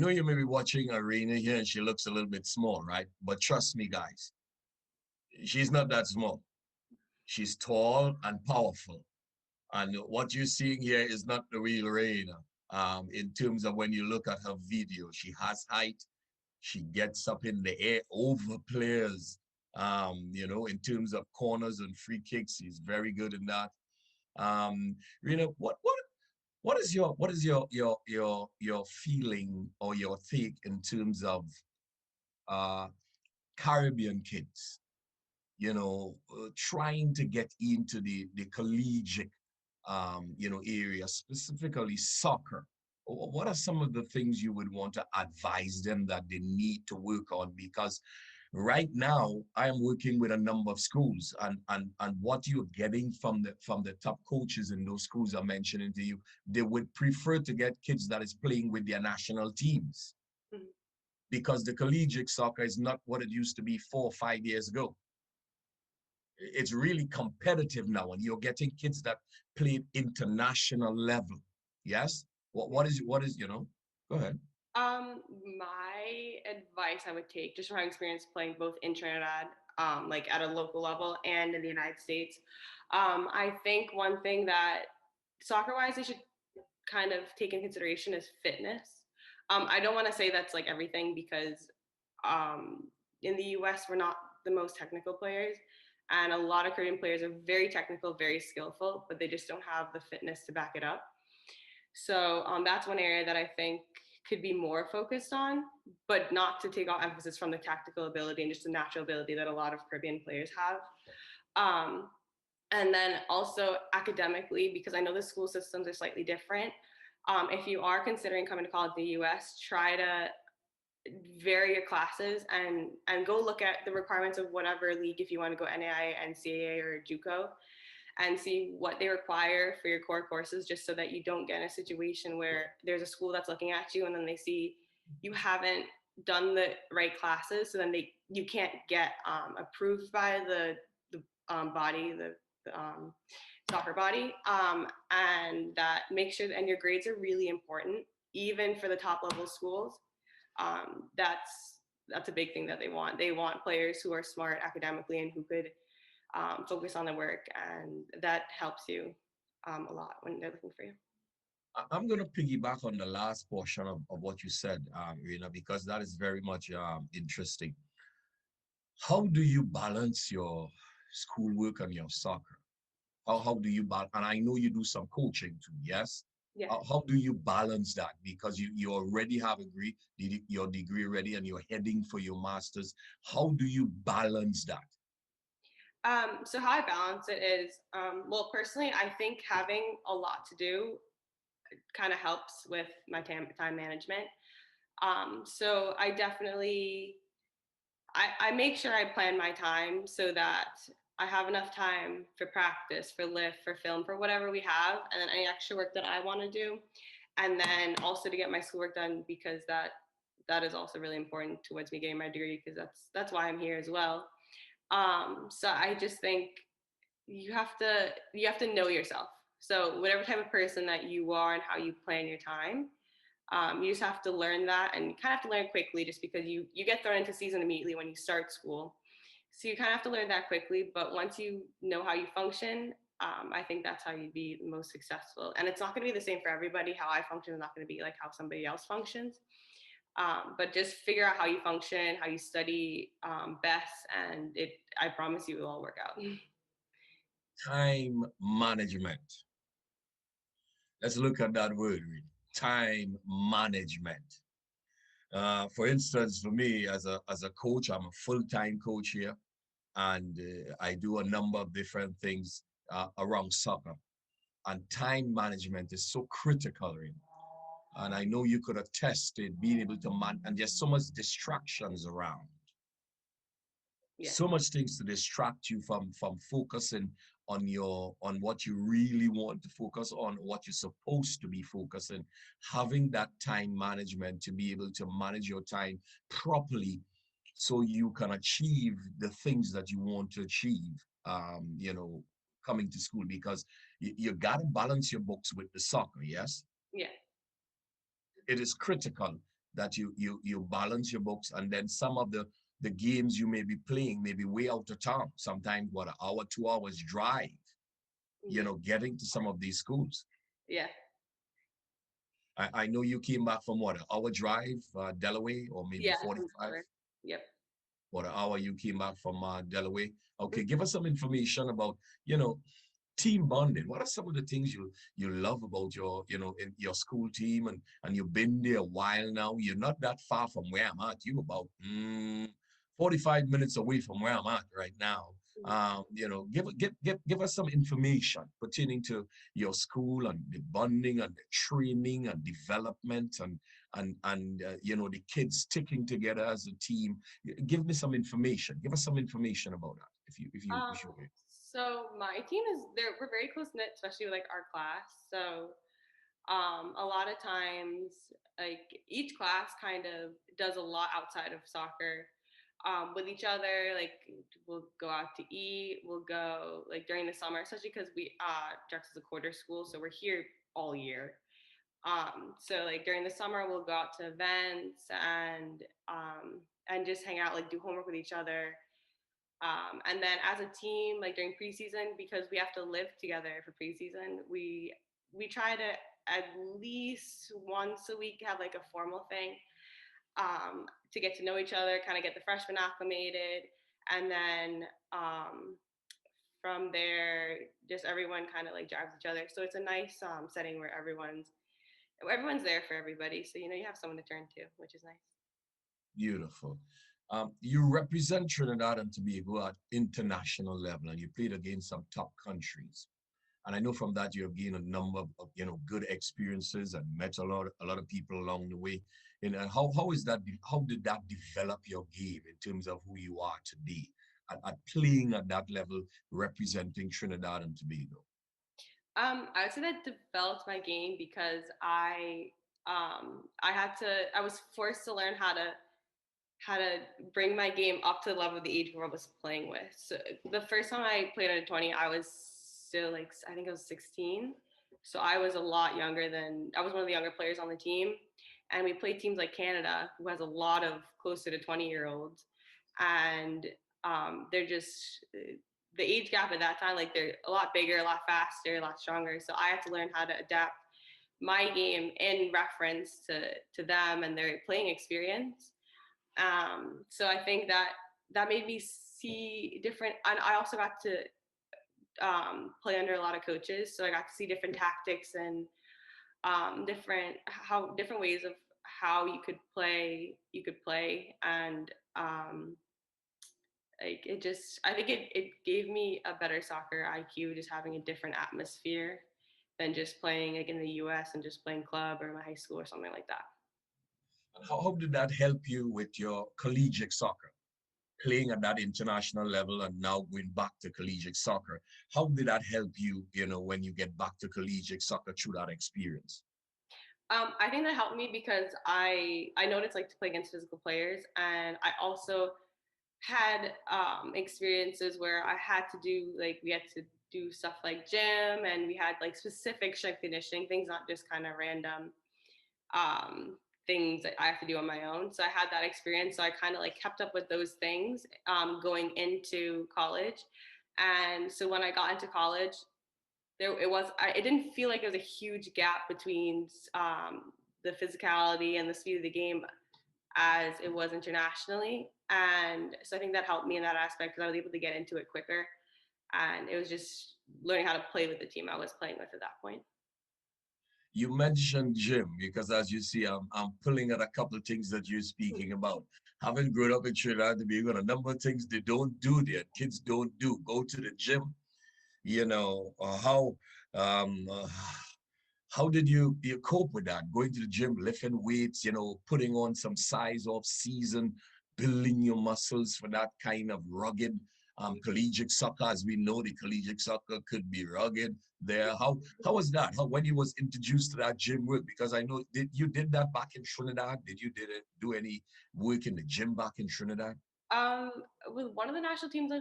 know you may be watching Raenah here and she looks a little bit small, right? But trust me, guys, she's not that small. She's tall and powerful. And what you're seeing here is not the real Raenah. In terms of when you look at her video, she has height. She gets up in the air over players. In terms of corners and free kicks, she's very good in that. Raenah, what is your feeling or your take in terms of uh, Caribbean kids, trying to get into the collegiate, area, specifically soccer? What are some of the things you would want to advise them that they need to work on? Because right now I am working with a number of schools, and what you're getting from the top coaches in those schools are mentioning to you, they would prefer to get kids that is playing with their national teams, Mhm. because the collegiate soccer is not what it used to be 4 or 5 years ago. It's really competitive now, and you're getting kids that play international level. Yes. What is go ahead. My advice I would take, just from my experience playing both in Trinidad, like at a local level and in the United States, I think one thing that soccer-wise they should kind of take in consideration is fitness. I don't want to say that's like everything because in the US we're not the most technical players, and a lot of Korean players are very technical, very skillful, but they just don't have the fitness to back it up. So that's one area that I think could be more focused on, but not to take off emphasis from the tactical ability and just the natural ability that a lot of Caribbean players have. Um, and then also academically, because I know the school systems are slightly different. If you are considering coming to college in the US, try to vary your classes and go look at the requirements of whatever league, if you want to go NAIA, NCAA, or JUCO, and see what they require for your core courses, just so that you don't get in a situation where there's a school that's looking at you and then they see you haven't done the right classes, so then you can't get approved by the body, the soccer body, and that make sure, and your grades are really important, even for the top level schools. That's a big thing that they want. They want players who are smart academically and who could focus on the work, and that helps you a lot when they're looking for you. I'm going to piggyback on the last portion of what you said, because that is very much interesting. How do you balance your schoolwork and your soccer? How do you balance? And I know you do some coaching too, yes? Yeah. How do you balance that? Because you already have your degree ready and you're heading for your master's. How do you balance that? So how I balance it is, well, personally, I think having a lot to do kind of helps with my time management. So I definitely, I make sure I plan my time so that I have enough time for practice, for lift, for film, for whatever we have, and then any extra work that I want to do, and then also to get my schoolwork done, because that is also really important towards me getting my degree, because that's why I'm here as well. So I just think you have to know yourself. So whatever type of person that you are and how you plan your time, you just have to learn that, and you kind of have to learn quickly, just because you get thrown into season immediately when you start school. So you kind of have to learn that quickly. But once you know how you function, I think that's how you be the most successful. And it's not going to be the same for everybody. How I function is not going to be like how somebody else functions. But just figure out how you function, how you study best, and I promise you, it will all work out. Time management. Let's look at that word, really. Time management. For instance, for me as a coach, I'm a full-time coach here, and I do a number of different things around soccer. And time management is so critical, really. And I know you could attest to being able to and there's so much distractions around. Yeah. So much things to distract you from focusing on what you really want to focus on, what you're supposed to be focusing. Having that time management to be able to manage your time properly, so you can achieve the things that you want to achieve, coming to school, because you got to balance your books with the soccer. Yes, Yeah. it is critical, that you balance your books, and then some of the games you may be playing may be way out of town, sometimes what, an hour, 2 hours drive, Mhm. getting to some of these schools. Yeah. I know you came back from what, an hour drive, Delaware, or maybe Yeah, from 45? Delaware. Yep. What, an hour you came back from Delaware? Mhm. Okay, give us some information about, you know, team bonding. What are some of the things you love about your, in your school team, and you've been there a while now? You're not that far from where I'm at. You about 45 minutes away from where I'm at right now. Mhm. Give us some information pertaining to your school and the bonding and the training and development, and the kids sticking together as a team. Give me some information. Give us some information about that, if you will. So my team is there. We're very close knit, especially with like our class. So a lot of times, like each class kind of does a lot outside of soccer with each other. Like we'll go out to eat. We'll go like during the summer, especially because we Drux is a quarter school, so we're here all year. So like during the summer, we'll go out to events and just hang out, like do homework with each other. And then as a team, like during preseason, because we have to live together for preseason, we try to at least once a week have like a formal thing to get to know each other, kind of get the freshmen acclimated, and then from there, just everyone kind of like drives each other. So it's a nice setting where everyone's there for everybody. So you have someone to turn to, which is nice. Beautiful. You represent Trinidad and Tobago at international level, and you played against some top countries. And I know from that you have gained a number of good experiences and met a lot of people along the way. And how is that? How did that develop your game in terms of who you are today at playing at that level, representing Trinidad and Tobago? I would say that developed my game because I was forced to learn how to bring my game up to the level of the age group I was playing with. So the first time I played under 20, I was still like, I think I was 16. So I was a lot younger I was one of the younger players on the team. And we played teams like Canada, who has a lot of closer to 20-year-olds. And they're just, the age gap at that time, like they're a lot bigger, a lot faster, a lot stronger. So I had to learn how to adapt my game in reference to them and their playing experience. So I think that made me see different, and I also got to play under a lot of coaches, so I got to see different tactics and different ways of how you could play, and like I think it gave me a better soccer IQ, just having a different atmosphere than just playing like in the US and just playing club or my high school or something like that. And how did that help you with your collegiate soccer? Playing at that international level and now going back to collegiate soccer. How did that help you, when you get back to collegiate soccer through that experience? I think that helped me because I know what it's like to play against physical players, and I also had experiences where I had to do like we had to do stuff like gym, and we had like specific strength conditioning things, not just kind of random um, things that I have to do on my own. So I had that experience. So I kind of like kept up with those things going into college. And so when I got into college, it didn't feel like there was a huge gap between the physicality and the speed of the game as it was internationally. And so I think that helped me in that aspect because I was able to get into it quicker. And it was just learning how to play with the team I was playing with at that point. You mentioned gym because, as you see, I'm pulling at a couple of things that you're speaking about. Having grown up in Trinidad, to be a number of things they don't do there. Kids don't do. Go to the gym. Um, uh, how did you cope with that? Going to the gym, lifting weights, putting on some size off season, building your muscles for that kind of rugged collegiate soccer. As we know, the collegiate soccer could be rugged there. How was that? How when you was introduced to that gym work? Because I know you did that back in Trinidad. Did it do any work in the gym back in Trinidad? With one of the national teams,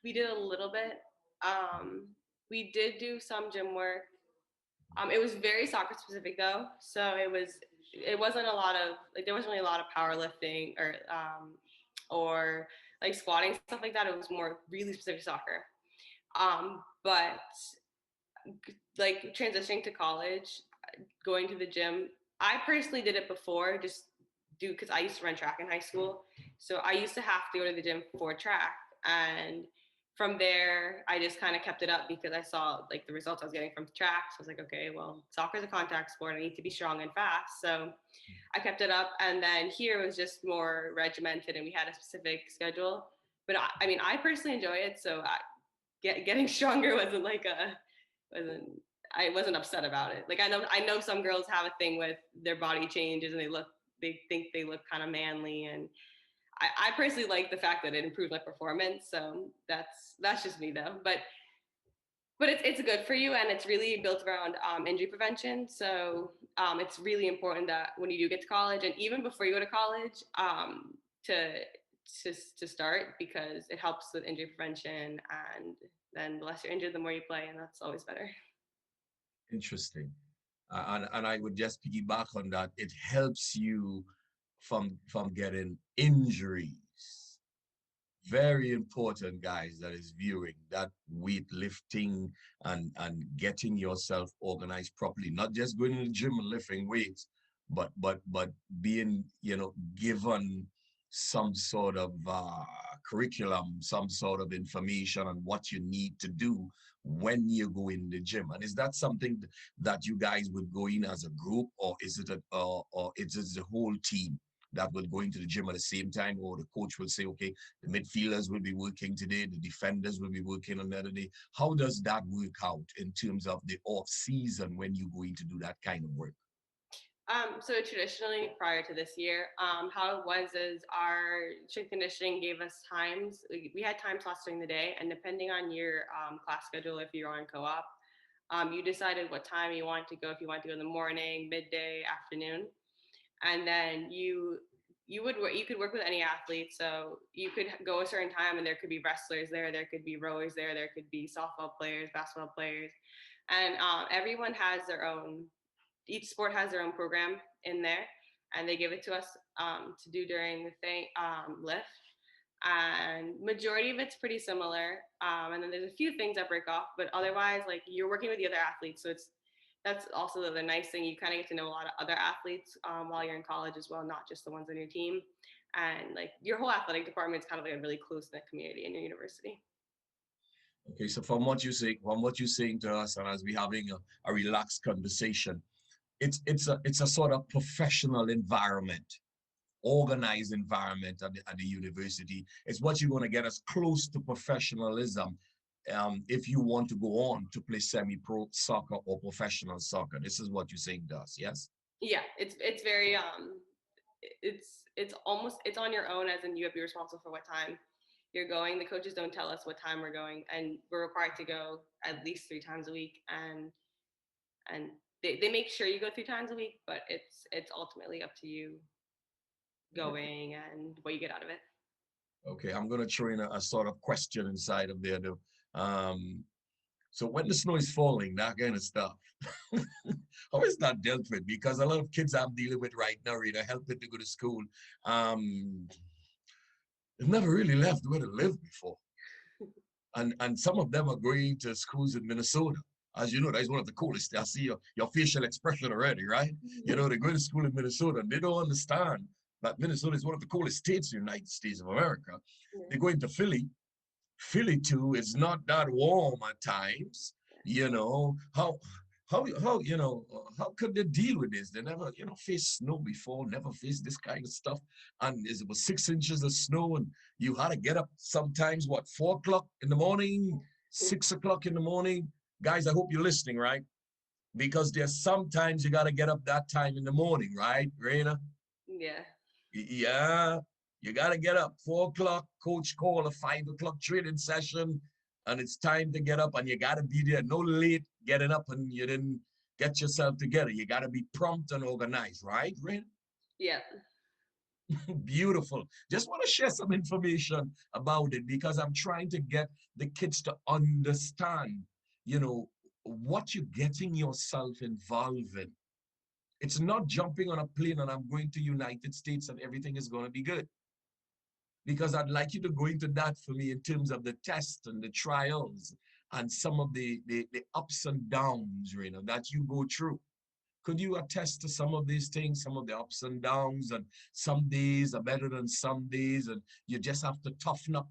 we did a little bit. Um, we did do some gym work. It was very soccer specific though, so it wasn't a lot of like there wasn't really a lot of powerlifting or like squatting stuff like that. It was more really specific soccer. But like transitioning to college, going to the gym, I personally did it before, just do because I used to run track in high school. So I used to have to go to the gym for track. And from there, I just kind of kept it up because I saw like the results I was getting from track. So I was like, okay, well, soccer is a contact sport. I need to be strong and fast. So I kept it up. And then here it was just more regimented and we had a specific schedule. But I mean, I personally enjoy it. So getting stronger wasn't like a wasn't I wasn't upset about it. Like I know some girls have a thing with their body changes and they think they look kind of manly, and I personally like the fact that it improved my performance. So that's just me though. But it's good for you, and it's really built around injury prevention. So it's really important that when you do get to college, and even before you go to college, to to start, because it helps with injury prevention, and then the less you're injured, the more you play, and that's always better. Interesting. And I would just piggyback on that. It helps you from getting injuries. Very important, guys, that is viewing that weightlifting and getting yourself organized properly, not just going to the gym and lifting weights, but being, given some sort of curriculum, some sort of information on what you need to do when you go in the gym. And is that something that you guys would go in as a group, or is it or is it the whole team that will go into the gym at the same time, or the coach will say, okay, the midfielders will be working today, the defenders will be working another day? How does that work out in terms of the off season when you go in to do that kind of work? So traditionally, prior to this year, how it was is our strength conditioning gave us times. We had time slots during the day, and depending on your class schedule, if you're on co-op, you decided what time you wanted to go. If you wanted to go in the morning, midday, afternoon, and then you could work with any athlete. So you could go a certain time, and there could be wrestlers there could be rowers there could be softball players, basketball players, and everyone has their own. Each sport has their own program in there, and they give it to us to do during the thing lift. And majority of it's pretty similar, and then there's a few things that break off, but otherwise, like, you're working with the other athletes, so that's also the nice thing. You kind of get to know a lot of other athletes while you're in college as well, not just the ones on your team. And like your whole athletic department is kind of like a really close knit community in your university. Okay, so from what you're saying to us, and as we're having a relaxed conversation, it's a sort of professional environment, organized environment at the university. It's what you're going to get as close to professionalism if you want to go on to play semi-pro soccer or professional soccer. This is what you're saying to us, yes? Yeah, it's very it's almost it's on your own, as in you have to be responsible for what time you're going. The coaches don't tell us what time we're going, and we're required to go at least 3 times a week, and they make sure you go 3 times a week, but it's ultimately up to you going and what you get out of it. Okay, I'm going to throw in a sort of question inside of there, though. Um, so when the snow is falling, that kind of stuff, how is that dealt with? Because a lot of kids I'm dealing with right now, helping to go to school, um, they've never really left where they lived before. And some of them are going to schools in Minnesota. As you know, that's one of the coolest. I see your facial expression already, right? They're going to school in Minnesota, and they don't understand that Minnesota is one of the coolest states in the United States of America. They're going to Philly. Philly too is not that warm at times. How could they deal with this? They never faced snow before, never faced this kind of stuff. And it was 6 inches of snow, and you had to get up sometimes, what, 4 o'clock in the morning, 6 o'clock in the morning. Guys, I hope you're listening, right? Because there's sometimes you got to get up that time in the morning, right, Raenah? Yeah. Yeah, you got to get up 4 o'clock. Coach call a 5 o'clock training session, and it's time to get up, and you got to be there. No late getting up, and you didn't get yourself together. You got to be prompt and organized, right, Rin? Yeah. Beautiful. Just want to share some information about it because I'm trying to get the kids to understand, what you're getting yourself involved in. It's not jumping on a plane and I'm going to United States and everything is going to be good. Because I'd like you to go into that for me in terms of the test and the trials and some of the ups and downs, Raenah, that you go through. Could you attest to some of these things, some of the ups and downs, and some days are better than some days, and you just have to toughen up,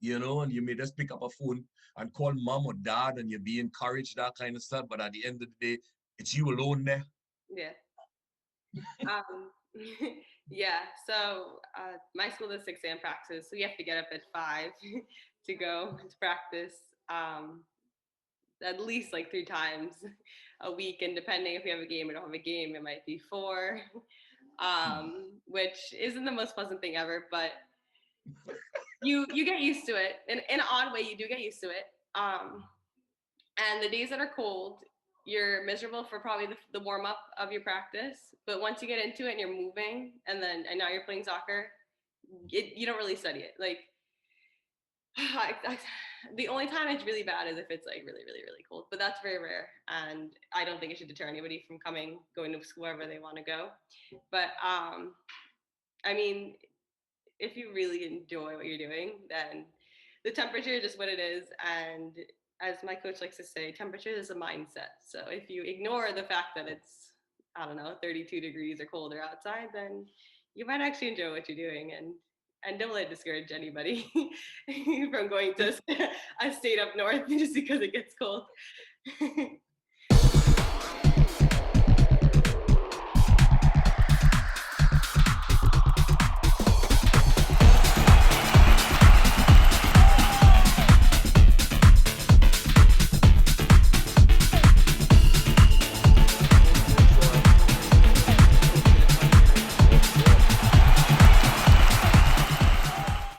and you may just pick up a phone and call mom or dad and you be encouraged, that kind of stuff. But at the end of the day, it's you alone there. Yeah. Um, yeah. So my school does 6 a.m. practice, so you have to get up at 5 to go to practice. At least like 3 times a week, and depending if we have a game or don't have a game, it might be 4, which isn't the most pleasant thing ever, but you get used to it. In an odd way, you do get used to it. And the days that are cold, you're miserable for probably the warm up of your practice. But once you get into it and you're moving, and now you're playing soccer, you don't really study it. Like the only time it's really bad is if it's like really, really, really cold, but that's very rare. And I don't think it should deter anybody from going to school wherever they want to go. But I mean, if you really enjoy what you're doing, then the temperature is just what it is. And as my coach likes to say, temperature is a mindset. So if you ignore the fact that it's, I don't know, 32 degrees or colder outside, then you might actually enjoy what you're doing. And don't let it discourage anybody from going to a state up north just because it gets cold.